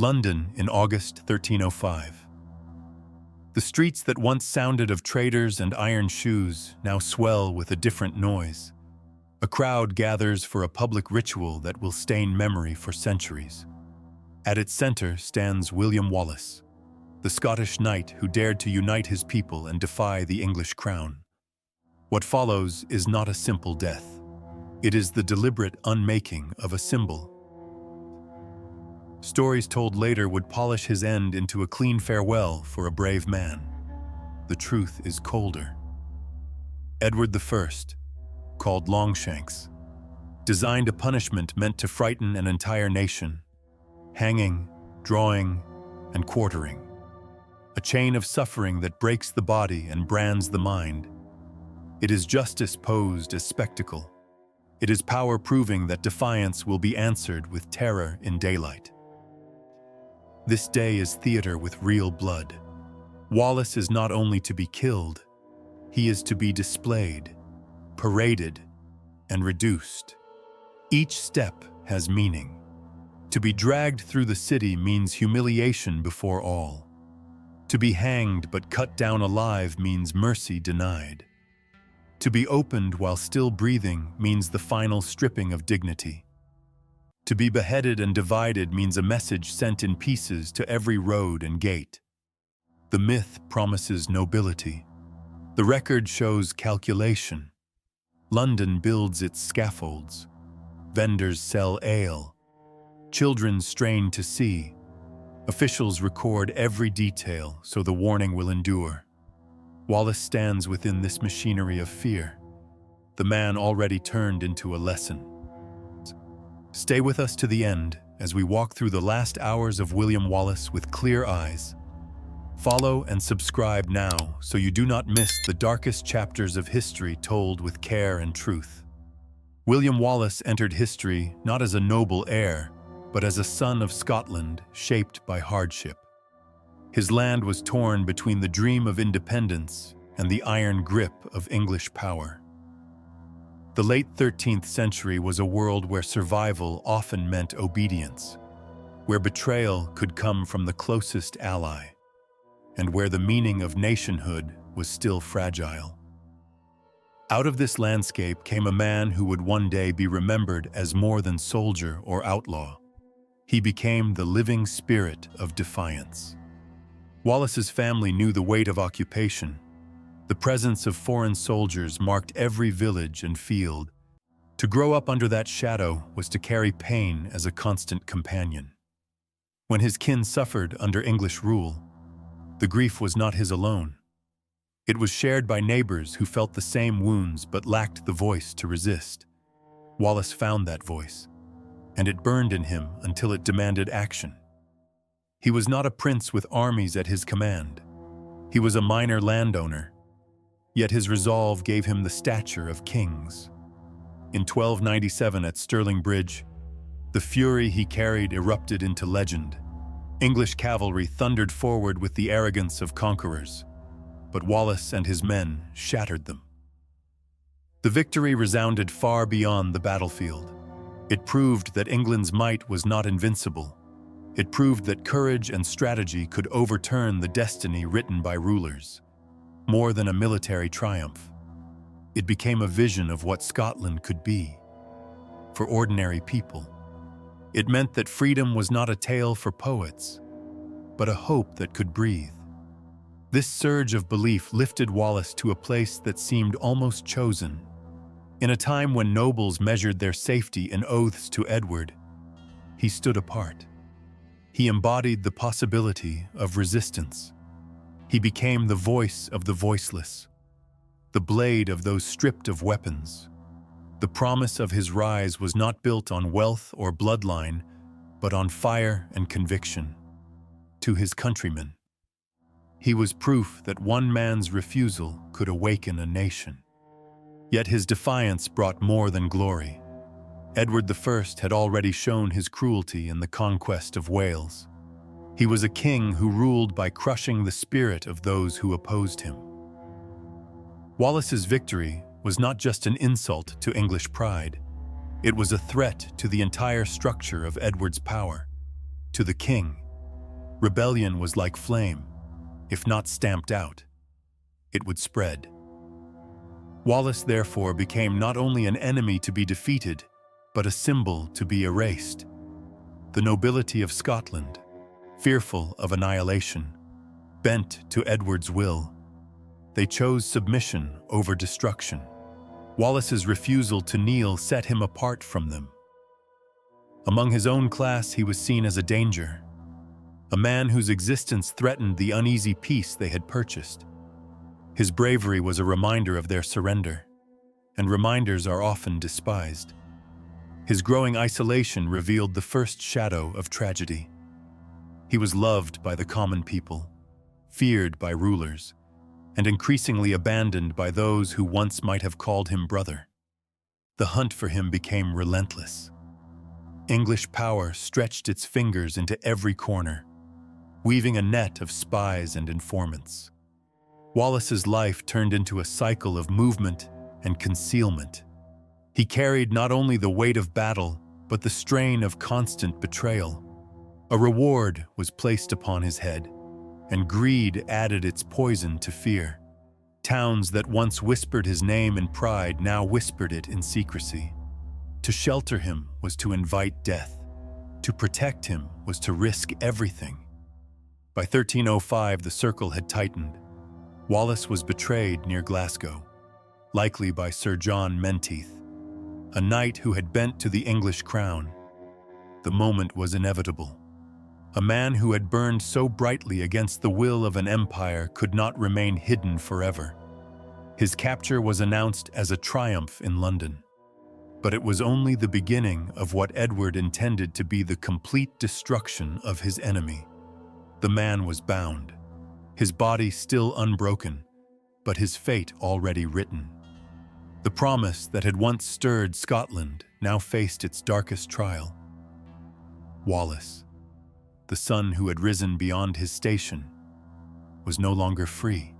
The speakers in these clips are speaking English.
London in August 1305. The streets that once sounded of traders and iron shoes now swell with a different noise. A crowd gathers for a public ritual that will stain memory for centuries. At its center stands William Wallace, the Scottish knight who dared to unite his people and defy the English crown. What follows is not a simple death. It is the deliberate unmaking of a symbol. Stories told later would polish his end into a clean farewell for a brave man. The truth is colder. Edward I, called Longshanks, designed a punishment meant to frighten an entire nation. Hanging, drawing, and quartering. A chain of suffering that breaks the body and brands the mind. It is justice posed as spectacle. It is power proving that defiance will be answered with terror in daylight. This day is theater with real blood. Wallace is not only to be killed, he is to be displayed, paraded, and reduced. Each step has meaning. To be dragged through the city means humiliation before all. To be hanged but cut down alive means mercy denied. To be opened while still breathing means the final stripping of dignity. To be beheaded and divided means a message sent in pieces to every road and gate. The myth promises nobility. The record shows calculation. London builds its scaffolds. Vendors sell ale. Children strain to see. Officials record every detail so the warning will endure. Wallace stands within this machinery of fear. The man already turned into a lesson. Stay with us to the end as we walk through the last hours of William Wallace with clear eyes. Follow and subscribe now so you do not miss the darkest chapters of history told with care and truth. William Wallace entered history not as a noble heir, but as a son of Scotland shaped by hardship. His land was torn between the dream of independence and the iron grip of English power. The late 13th century was a world where survival often meant obedience, where betrayal could come from the closest ally, and where the meaning of nationhood was still fragile. Out of this landscape came a man who would one day be remembered as more than soldier or outlaw. He became the living spirit of defiance. Wallace's family knew the weight of occupation. The presence of foreign soldiers marked every village and field. To grow up under that shadow was to carry pain as a constant companion. When his kin suffered under English rule, the grief was not his alone. It was shared by neighbors who felt the same wounds but lacked the voice to resist. Wallace found that voice, and it burned in him until it demanded action. He was not a prince with armies at his command. He was a minor landowner, yet his resolve gave him the stature of kings. In 1297 at Stirling Bridge, the fury he carried erupted into legend. English cavalry thundered forward with the arrogance of conquerors, but Wallace and his men shattered them. The victory resounded far beyond the battlefield. It proved that England's might was not invincible. It proved that courage and strategy could overturn the destiny written by rulers. More than a military triumph, it became a vision of what Scotland could be. For ordinary people, it meant that freedom was not a tale for poets, but a hope that could breathe. This surge of belief lifted Wallace to a place that seemed almost chosen. In a time when nobles measured their safety in oaths to Edward, he stood apart. He embodied the possibility of resistance. He became the voice of the voiceless, the blade of those stripped of weapons. The promise of his rise was not built on wealth or bloodline, but on fire and conviction. To his countrymen, he was proof that one man's refusal could awaken a nation. Yet his defiance brought more than glory. Edward I had already shown his cruelty in the conquest of Wales. He was a king who ruled by crushing the spirit of those who opposed him. Wallace's victory was not just an insult to English pride. It was a threat to the entire structure of Edward's power. To the king, Rebellion was like flame. If not stamped out, it would spread. Wallace therefore became not only an enemy to be defeated, but a symbol to be erased. The nobility of Scotland, fearful of annihilation, bent to Edward's will. They chose submission over destruction. Wallace's refusal to kneel set him apart from them. Among his own class, he was seen as a danger, a man whose existence threatened the uneasy peace they had purchased. His bravery was a reminder of their surrender, and reminders are often despised. His growing isolation revealed the first shadow of tragedy. He was loved by the common people, feared by rulers, and increasingly abandoned by those who once might have called him brother. The hunt for him became relentless. English power stretched its fingers into every corner, weaving a net of spies and informants. Wallace's life turned into a cycle of movement and concealment. He carried not only the weight of battle, but the strain of constant betrayal. A reward was placed upon his head, and greed added its poison to fear. Towns that once whispered his name in pride now whispered it in secrecy. To shelter him was to invite death. To protect him was to risk everything. By 1305, the circle had tightened. Wallace was betrayed near Glasgow, likely by Sir John Menteith, a knight who had bent to the English crown. The moment was inevitable. A man who had burned so brightly against the will of an empire could not remain hidden forever. His capture was announced as a triumph in London. But it was only the beginning of what Edward intended to be the complete destruction of his enemy. The man was bound, his body still unbroken, but his fate already written. The promise that had once stirred Scotland now faced its darkest trial. Wallace, the son who had risen beyond his station, was no longer free.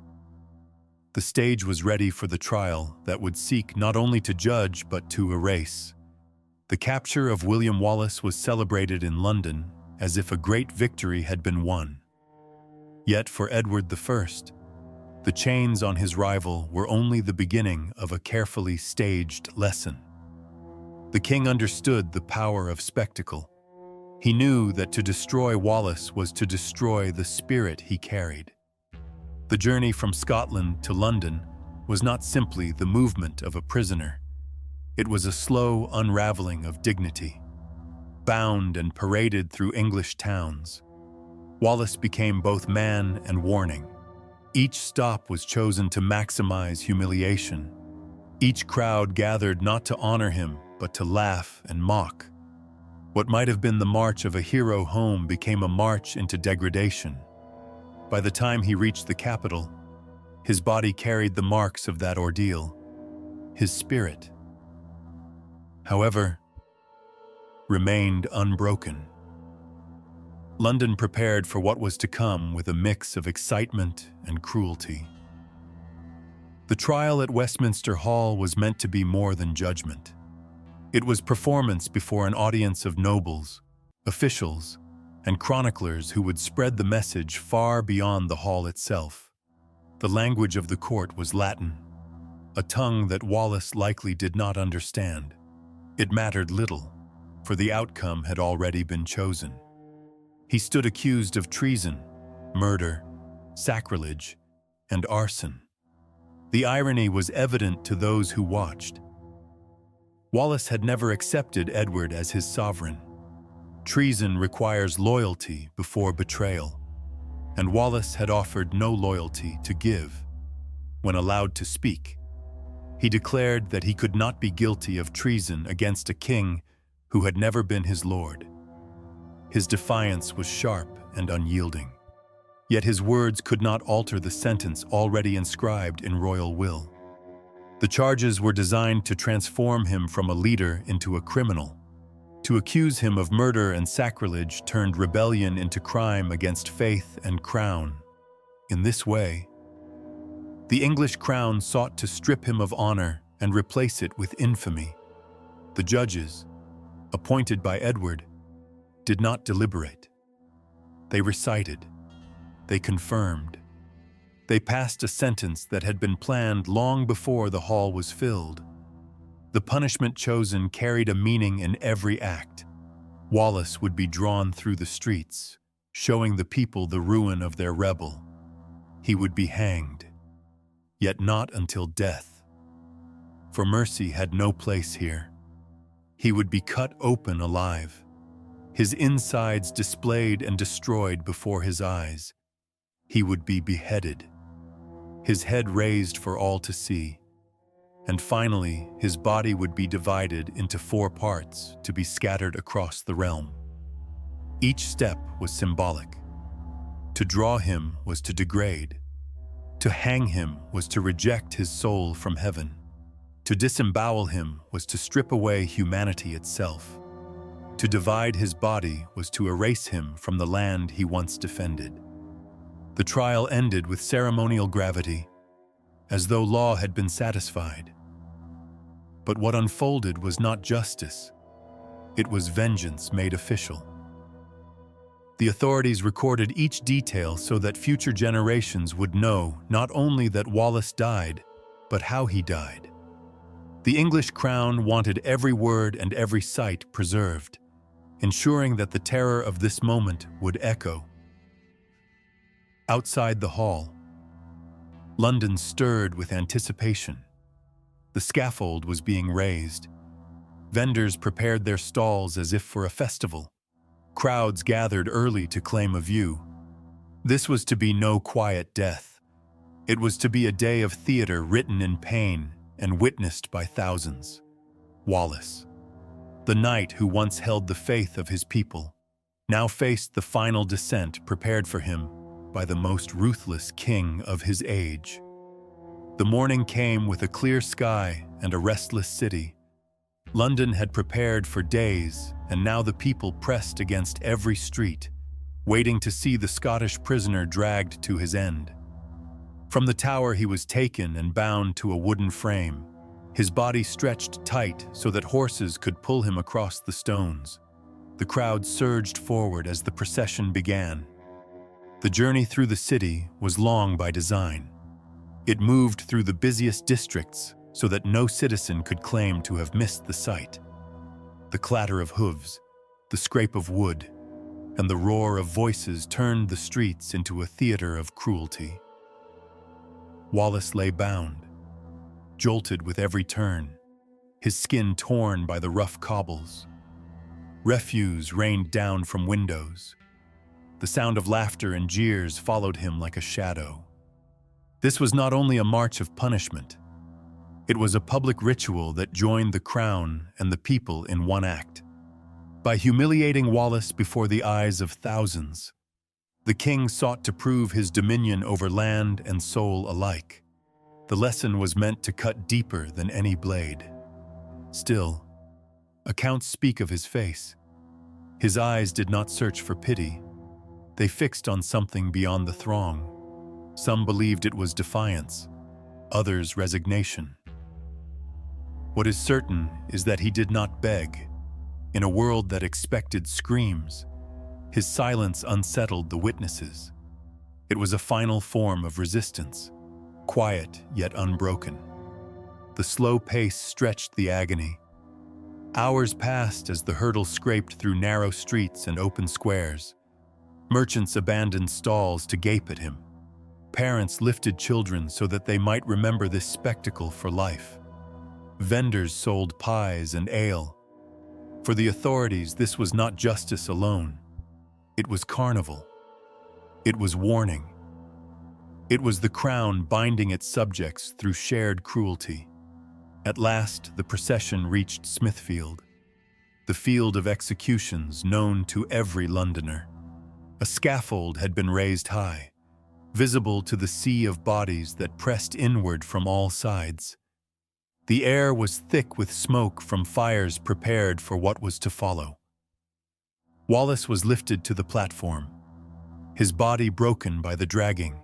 The stage was ready for the trial that would seek not only to judge but to erase. The capture of William Wallace was celebrated in London as if a great victory had been won. Yet for Edward I, the chains on his rival were only the beginning of a carefully staged lesson. The king understood the power of spectacle. He knew that to destroy Wallace was to destroy the spirit he carried. The journey from Scotland to London was not simply the movement of a prisoner. It was a slow unraveling of dignity. Bound and paraded through English towns, Wallace became both man and warning. Each stop was chosen to maximize humiliation. Each crowd gathered not to honor him, but to laugh and mock. What might have been the march of a hero home became a march into degradation. By the time he reached the capital, his body carried the marks of that ordeal. His spirit, however, remained unbroken. London prepared for what was to come with a mix of excitement and cruelty. The trial at Westminster Hall was meant to be more than judgment. It was performance before an audience of nobles, officials, and chroniclers who would spread the message far beyond the hall itself. The language of the court was Latin, a tongue that Wallace likely did not understand. It mattered little, for the outcome had already been chosen. He stood accused of treason, murder, sacrilege, and arson. The irony was evident to those who watched. Wallace had never accepted Edward as his sovereign. Treason requires loyalty before betrayal, and Wallace had offered no loyalty to give. When allowed to speak, he declared that he could not be guilty of treason against a king who had never been his lord. His defiance was sharp and unyielding, yet his words could not alter the sentence already inscribed in royal will. The charges were designed to transform him from a leader into a criminal. To accuse him of murder and sacrilege turned rebellion into crime against faith and crown. In this way, the English crown sought to strip him of honor and replace it with infamy. The judges, appointed by Edward, did not deliberate. They recited. They confirmed. They passed a sentence that had been planned long before the hall was filled. The punishment chosen carried a meaning in every act. Wallace would be drawn through the streets, showing the people the ruin of their rebel. He would be hanged, yet not until death. For mercy had no place here. He would be cut open alive, his insides displayed and destroyed before his eyes. He would be beheaded, his head raised for all to see. And finally, his body would be divided into 4 parts to be scattered across the realm. Each step was symbolic. To draw him was to degrade. To hang him was to reject his soul from heaven. To disembowel him was to strip away humanity itself. To divide his body was to erase him from the land he once defended. The trial ended with ceremonial gravity, as though law had been satisfied. But what unfolded was not justice. It was vengeance made official. The authorities recorded each detail so that future generations would know not only that Wallace died, but how he died. The English crown wanted every word and every sight preserved, ensuring that the terror of this moment would echo. Outside the hall, London stirred with anticipation. The scaffold was being raised. Vendors prepared their stalls as if for a festival. Crowds gathered early to claim a view. This was to be no quiet death. It was to be a day of theater written in pain and witnessed by thousands. Wallace, the knight who once held the faith of his people, now faced the final descent prepared for him by the most ruthless king of his age. The morning came with a clear sky and a restless city. London had prepared for days, and now the people pressed against every street, waiting to see the Scottish prisoner dragged to his end. From the tower he was taken and bound to a wooden frame, his body stretched tight so that horses could pull him across the stones. The crowd surged forward as the procession began. The journey through the city was long by design. It moved through the busiest districts so that no citizen could claim to have missed the sight. The clatter of hooves, the scrape of wood, and the roar of voices turned the streets into a theater of cruelty. Wallace lay bound, jolted with every turn, his skin torn by the rough cobbles. Refuse rained down from windows. The sound of laughter and jeers followed him like a shadow. This was not only a march of punishment. It was a public ritual that joined the crown and the people in one act. By humiliating Wallace before the eyes of thousands, the king sought to prove his dominion over land and soul alike. The lesson was meant to cut deeper than any blade. Still, accounts speak of his face. His eyes did not search for pity. They fixed on something beyond the throng. Some believed it was defiance, others resignation. What is certain is that he did not beg. In a world that expected screams, his silence unsettled the witnesses. It was a final form of resistance, quiet yet unbroken. The slow pace stretched the agony. Hours passed as the hurdle scraped through narrow streets and open squares. Merchants abandoned stalls to gape at him. Parents lifted children so that they might remember this spectacle for life. Vendors sold pies and ale. For the authorities, this was not justice alone. It was carnival. It was warning. It was the crown binding its subjects through shared cruelty. At last, the procession reached Smithfield, the field of executions known to every Londoner. A scaffold had been raised high, visible to the sea of bodies that pressed inward from all sides. The air was thick with smoke from fires prepared for what was to follow. Wallace was lifted to the platform, his body broken by the dragging,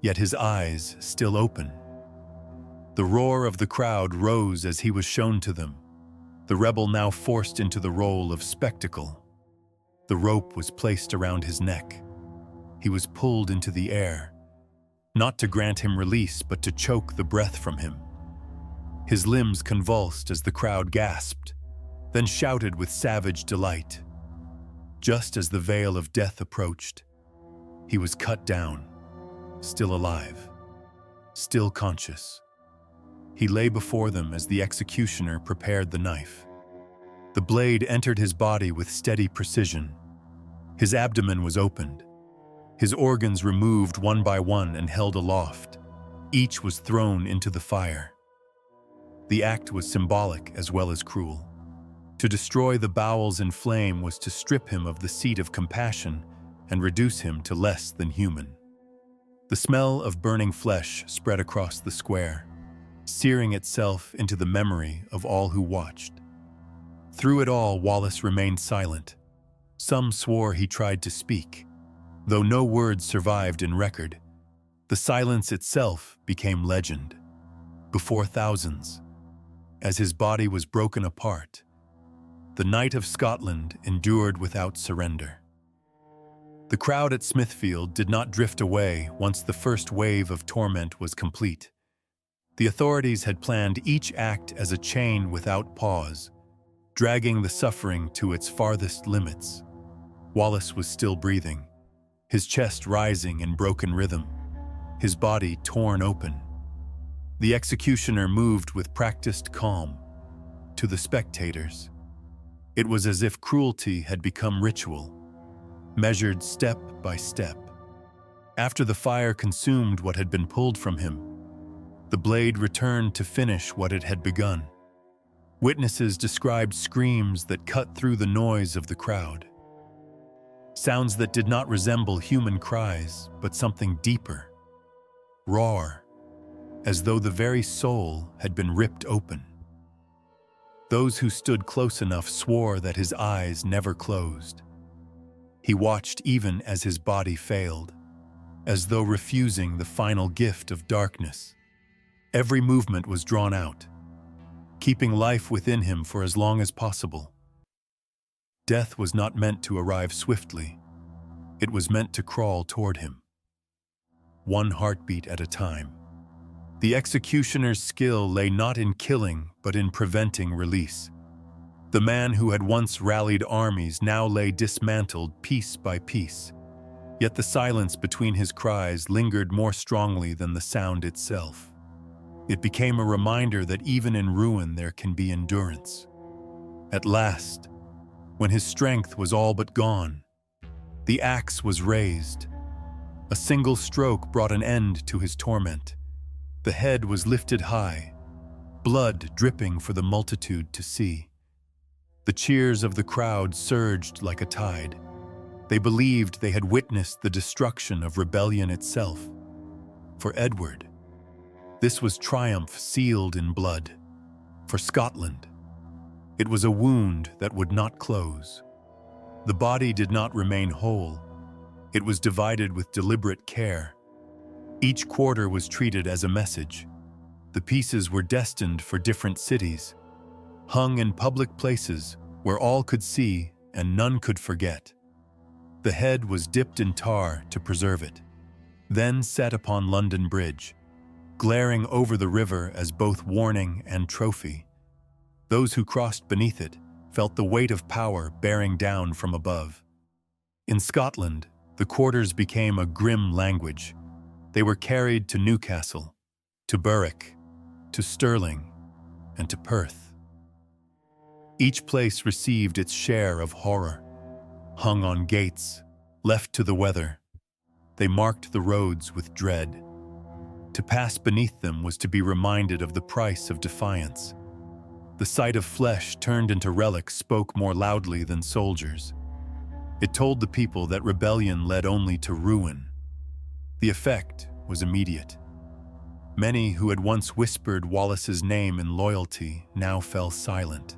yet his eyes still open. The roar of the crowd rose as he was shown to them, the rebel now forced into the role of spectacle. The rope was placed around his neck. He was pulled into the air, not to grant him release, but to choke the breath from him. His limbs convulsed as the crowd gasped, then shouted with savage delight. Just as the veil of death approached, he was cut down, still alive, still conscious. He lay before them as the executioner prepared the knife. The blade entered his body with steady precision. His abdomen was opened, his organs removed one by one and held aloft. Each was thrown into the fire. The act was symbolic as well as cruel. To destroy the bowels in flame was to strip him of the seat of compassion and reduce him to less than human. The smell of burning flesh spread across the square, searing itself into the memory of all who watched. Through it all, Wallace remained silent. Some swore he tried to speak. Though no words survived in record, the silence itself became legend. Before thousands, as his body was broken apart, the Knight of Scotland endured without surrender. The crowd at Smithfield did not drift away once the first wave of torment was complete. The authorities had planned each act as a chain without pause, dragging the suffering to its farthest limits. Wallace was still breathing, his chest rising in broken rhythm, his body torn open. The executioner moved with practiced calm. To the spectators, it was as if cruelty had become ritual, measured step by step. After the fire consumed what had been pulled from him, the blade returned to finish what it had begun. Witnesses described screams that cut through the noise of the crowd. Sounds that did not resemble human cries, but something deeper, raw, as though the very soul had been ripped open. Those who stood close enough swore that his eyes never closed. He watched even as his body failed, as though refusing the final gift of darkness. Every movement was drawn out, keeping life within him for as long as possible. Death was not meant to arrive swiftly. It was meant to crawl toward him, one heartbeat at a time. The executioner's skill lay not in killing, but in preventing release. The man who had once rallied armies now lay dismantled piece by piece. Yet the silence between his cries lingered more strongly than the sound itself. It became a reminder that even in ruin there can be endurance. At last, when his strength was all but gone, the axe was raised. A single stroke brought an end to his torment. The head was lifted high, blood dripping for the multitude to see. The cheers of the crowd surged like a tide. They believed they had witnessed the destruction of rebellion itself. For Edward, this was triumph sealed in blood. For Scotland, it was a wound that would not close. The body did not remain whole. It was divided with deliberate care. Each quarter was treated as a message. The pieces were destined for different cities, hung in public places where all could see and none could forget. The head was dipped in tar to preserve it, then set upon London Bridge, glaring over the river as both warning and trophy. Those who crossed beneath it felt the weight of power bearing down from above. In Scotland, the quarters became a grim language. They were carried to Newcastle, to Berwick, to Stirling, and to Perth. Each place received its share of horror. Hung on gates, left to the weather, they marked the roads with dread. To pass beneath them was to be reminded of the price of defiance. The sight of flesh turned into relics spoke more loudly than soldiers. It told the people that rebellion led only to ruin. The effect was immediate. Many who had once whispered Wallace's name in loyalty now fell silent.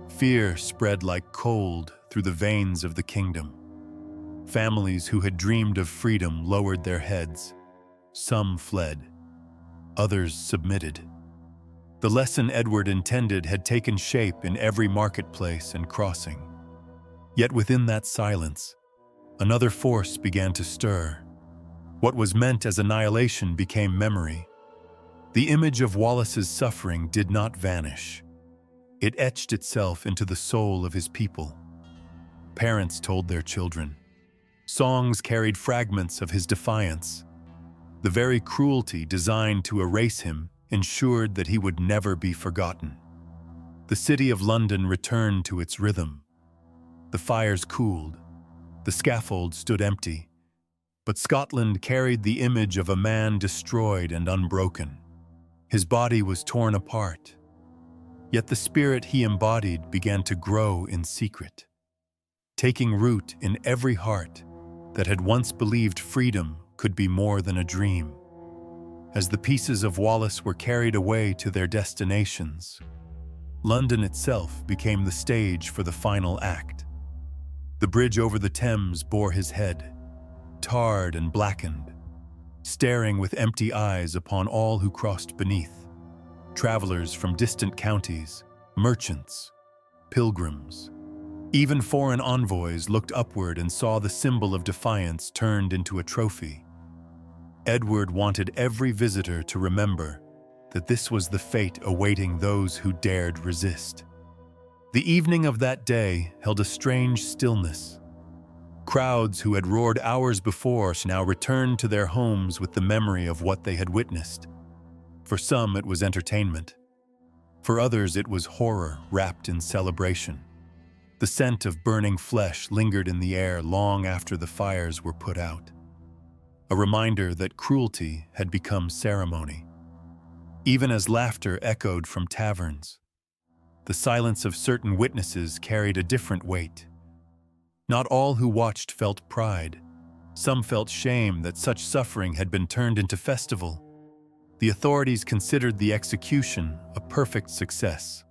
Fear spread like cold through the veins of the kingdom. Families who had dreamed of freedom lowered their heads. Some fled, others submitted. The lesson Edward intended had taken shape in every marketplace and crossing. Yet within that silence, another force began to stir. What was meant as annihilation became memory. The image of Wallace's suffering did not vanish. It etched itself into the soul of his people. Parents told their children. Songs carried fragments of his defiance. The very cruelty designed to erase him ensured that he would never be forgotten. The city of London returned to its rhythm. The fires cooled. The scaffold stood empty. But Scotland carried the image of a man destroyed and unbroken. His body was torn apart. Yet the spirit he embodied began to grow in secret, taking root in every heart that had once believed freedom could be more than a dream. As the pieces of Wallace were carried away to their destinations, London itself became the stage for the final act. The bridge over the Thames bore his head, tarred and blackened, staring with empty eyes upon all who crossed beneath. Travelers from distant counties, merchants, pilgrims, even foreign envoys looked upward and saw the symbol of defiance turned into a trophy. Edward wanted every visitor to remember that this was the fate awaiting those who dared resist. The evening of that day held a strange stillness. Crowds who had roared hours before now returned to their homes with the memory of what they had witnessed. For some, it was entertainment. For others, it was horror wrapped in celebration. The scent of burning flesh lingered in the air long after the fires were put out, a reminder that cruelty had become ceremony. Even as laughter echoed from taverns, the silence of certain witnesses carried a different weight. Not all who watched felt pride. Some felt shame that such suffering had been turned into festival. The authorities considered the execution a perfect success.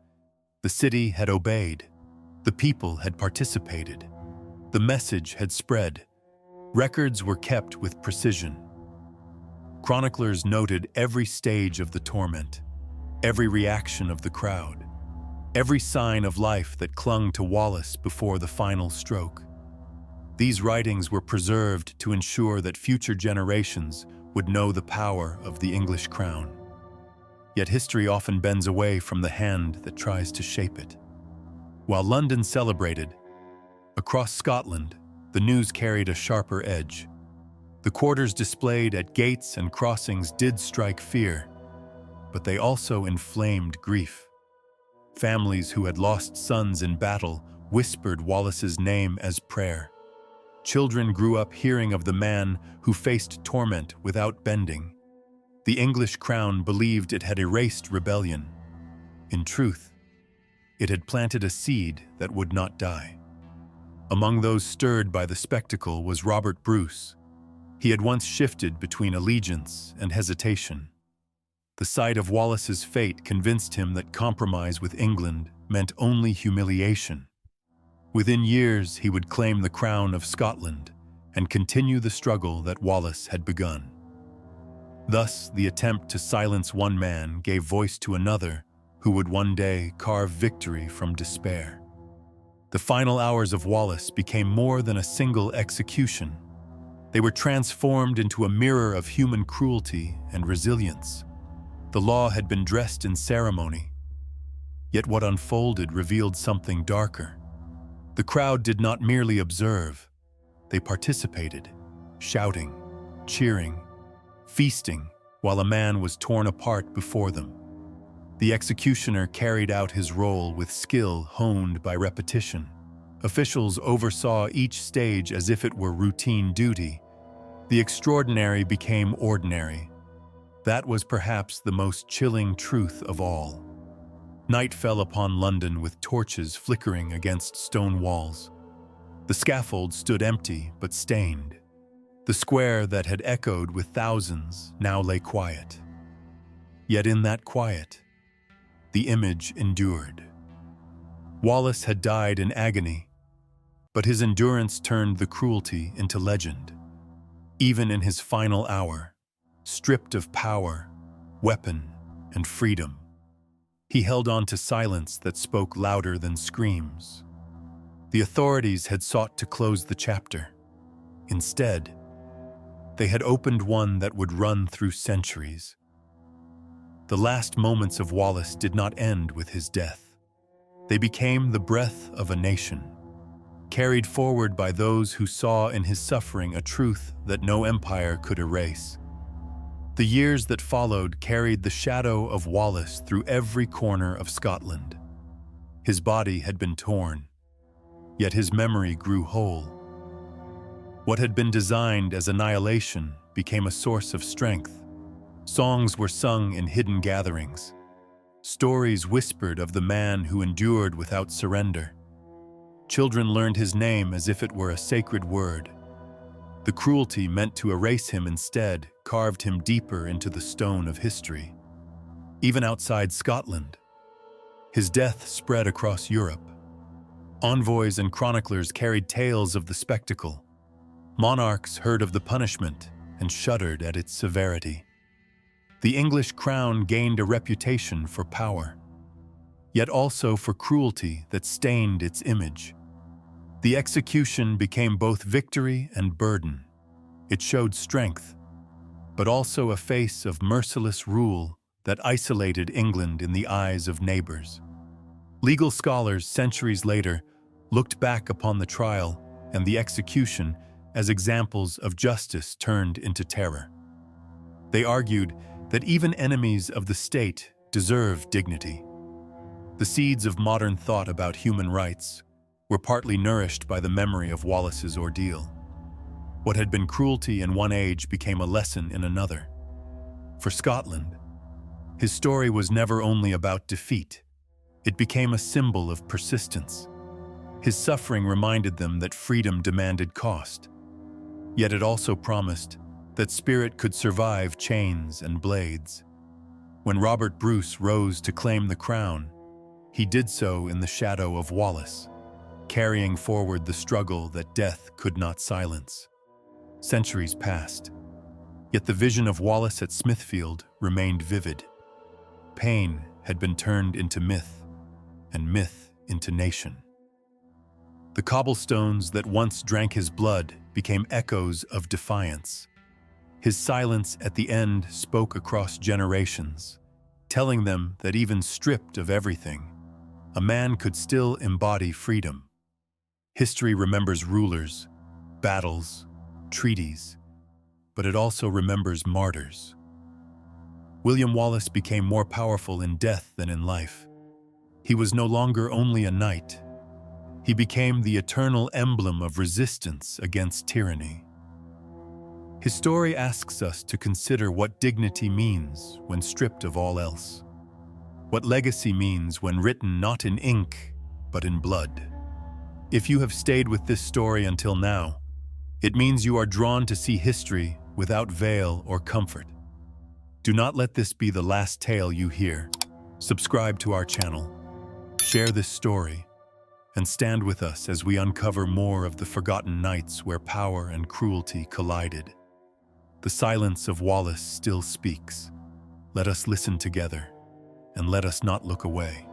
The city had obeyed. The people had participated. The message had spread. Records were kept with precision. Chroniclers noted every stage of the torment, every reaction of the crowd, every sign of life that clung to Wallace before the final stroke. These writings were preserved to ensure that future generations would know the power of the English crown. Yet history often bends away from the hand that tries to shape it. While London celebrated, across Scotland, the news carried a sharper edge. The quarters displayed at gates and crossings did strike fear, but they also inflamed grief. Families who had lost sons in battle whispered Wallace's name as prayer. Children grew up hearing of the man who faced torment without bending. The English crown believed it had erased rebellion. In truth, it had planted a seed that would not die. Among those stirred by the spectacle was Robert Bruce. He had once shifted between allegiance and hesitation. The sight of Wallace's fate convinced him that compromise with England meant only humiliation. Within years, he would claim the crown of Scotland and continue the struggle that Wallace had begun. Thus, the attempt to silence one man gave voice to another who would one day carve victory from despair. The final hours of Wallace became more than a single execution. They were transformed into a mirror of human cruelty and resilience. The law had been dressed in ceremony, yet what unfolded revealed something darker. The crowd did not merely observe, they participated, shouting, cheering, feasting, while a man was torn apart before them. The executioner carried out his role with skill honed by repetition. Officials oversaw each stage as if it were routine duty. The extraordinary became ordinary. That was perhaps the most chilling truth of all. Night fell upon London with torches flickering against stone walls. The scaffold stood empty but stained. The square that had echoed with thousands now lay quiet. Yet in that quiet, the image endured. Wallace had died in agony, but his endurance turned the cruelty into legend. Even in his final hour, stripped of power, weapon, and freedom, he held on to silence that spoke louder than screams. The authorities had sought to close the chapter. Instead, they had opened one that would run through centuries. The last moments of Wallace did not end with his death. They became the breath of a nation, carried forward by those who saw in his suffering a truth that no empire could erase. The years that followed carried the shadow of Wallace through every corner of Scotland. His body had been torn, yet his memory grew whole. What had been designed as annihilation became a source of strength. Songs were sung in hidden gatherings. Stories whispered of the man who endured without surrender. Children learned his name as if it were a sacred word. The cruelty meant to erase him instead carved him deeper into the stone of history. Even outside Scotland, his death spread across Europe. Envoys and chroniclers carried tales of the spectacle. Monarchs heard of the punishment and shuddered at its severity. The English crown gained a reputation for power, yet also for cruelty that stained its image. The execution became both victory and burden. It showed strength, but also a face of merciless rule that isolated England in the eyes of neighbors. Legal scholars, centuries later, looked back upon the trial and the execution as examples of justice turned into terror. They argued that even enemies of the state deserve dignity. The seeds of modern thought about human rights were partly nourished by the memory of Wallace's ordeal. What had been cruelty in one age became a lesson in another. For Scotland, his story was never only about defeat. It became a symbol of persistence. His suffering reminded them that freedom demanded cost. Yet it also promised that spirit could survive chains and blades. When Robert Bruce rose to claim the crown, he did so in the shadow of Wallace, carrying forward the struggle that death could not silence. Centuries passed, yet the vision of Wallace at Smithfield remained vivid. Pain had been turned into myth, and myth into nation. The cobblestones that once drank his blood became echoes of defiance. His silence at the end spoke across generations, telling them that even stripped of everything, a man could still embody freedom. History remembers rulers, battles, treaties, but it also remembers martyrs. William Wallace became more powerful in death than in life. He was no longer only a knight. He became the eternal emblem of resistance against tyranny. His story asks us to consider what dignity means when stripped of all else. What legacy means when written not in ink, but in blood. If you have stayed with this story until now, it means you are drawn to see history without veil or comfort. Do not let this be the last tale you hear. Subscribe to our channel, share this story, and stand with us as we uncover more of the forgotten nights where power and cruelty collided. The silence of Wallace still speaks. Let us listen together, and let us not look away.